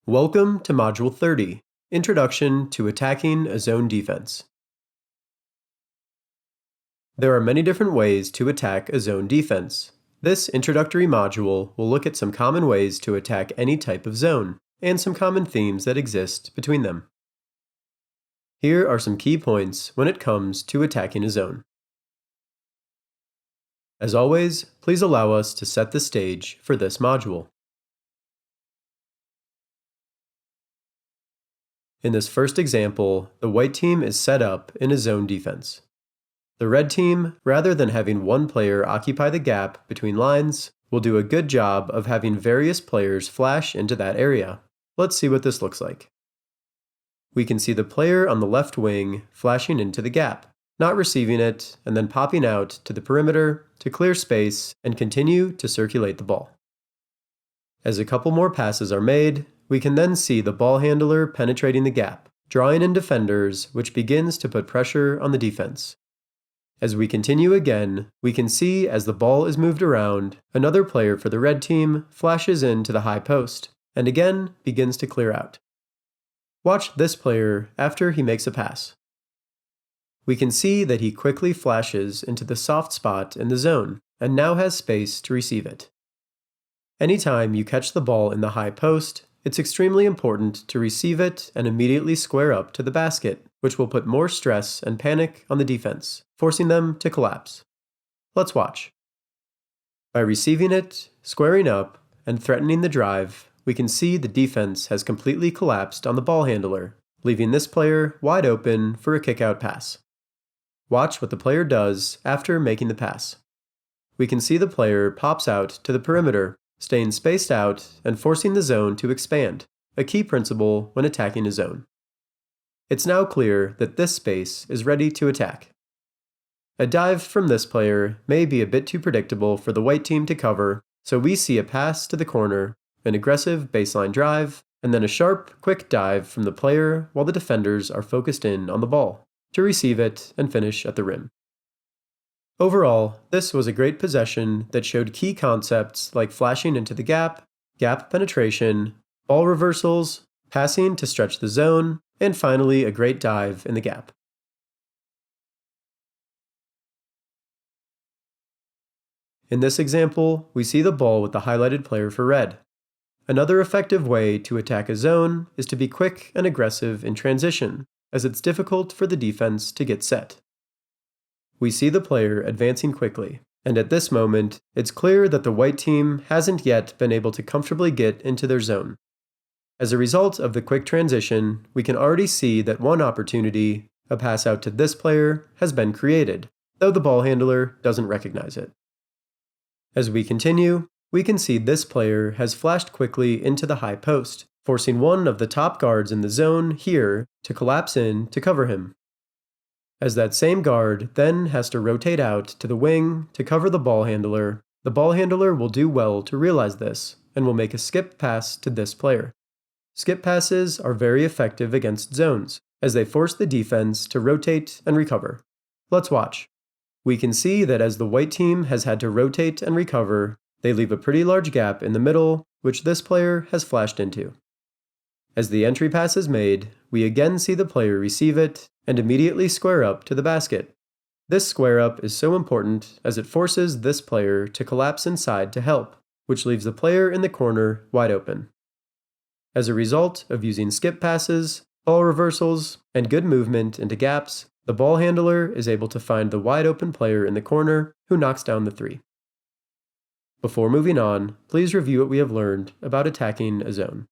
Welcome to Module 30, Introduction to Attacking a Zone Defense. There are many different ways to attack a zone defense. This introductory module will look at some common ways to attack any type of zone, and some common themes that exist between them. Here are some key points when it comes to attacking a zone. As always, please allow us to set the stage for this module. In this first example, the white team is set up in a zone defense. The red team, rather than having one player occupy the gap between lines, will do a good job of having various players flash into that area. Let's see what this looks like. We can see the player on the left wing flashing into the gap, not receiving it, and then popping out to the perimeter to clear space and continue to circulate the ball. As a couple more passes are made, we can then see the ball handler penetrating the gap, drawing in defenders, which begins to put pressure on the defense. As we continue again, we can see as the ball is moved around, another player for the red team flashes into the high post, and again begins to clear out. Watch this player after he makes a pass. We can see that he quickly flashes into the soft spot in the zone, and now has space to receive it. Anytime you catch the ball in the high post, it's extremely important to receive it and immediately square up to the basket, which will put more stress and panic on the defense, forcing them to collapse. Let's watch. By receiving it, squaring up, and threatening the drive, we can see the defense has completely collapsed on the ball handler, leaving this player wide open for a kick-out pass. Watch what the player does after making the pass. We can see the player pops out to the perimeter, staying spaced out and forcing the zone to expand, a key principle when attacking a zone. It's now clear that this space is ready to attack. A dive from this player may be a bit too predictable for the white team to cover, so we see a pass to the corner, an aggressive baseline drive, and then a sharp, quick dive from the player while the defenders are focused in on the ball, to receive it and finish at the rim. Overall, this was a great possession that showed key concepts like flashing into the gap penetration, ball reversals, passing to stretch the zone, and finally a great dive in the gap. In this example, we see the ball with the highlighted player for red. Another effective way to attack a zone is to be quick and aggressive in transition, as it's difficult for the defense to get set. We see the player advancing quickly, and at this moment, it's clear that the white team hasn't yet been able to comfortably get into their zone. As a result of the quick transition, we can already see that one opportunity, a pass out to this player, has been created, though the ball handler doesn't recognize it. As we continue, we can see this player has flashed quickly into the high post, forcing one of the top guards in the zone here to collapse in to cover him. As that same guard then has to rotate out to the wing to cover the ball handler will do well to realize this and will make a skip pass to this player. Skip passes are very effective against zones, as they force the defense to rotate and recover. Let's watch. We can see that as the white team has had to rotate and recover, they leave a pretty large gap in the middle, which this player has flashed into. As the entry pass is made, we again see the player receive it and immediately square up to the basket. This square up is so important as it forces this player to collapse inside to help, which leaves the player in the corner wide open. As a result of using skip passes, ball reversals, and good movement into gaps, the ball handler is able to find the wide open player in the corner who knocks down the three. Before moving on, please review what we have learned about attacking a zone.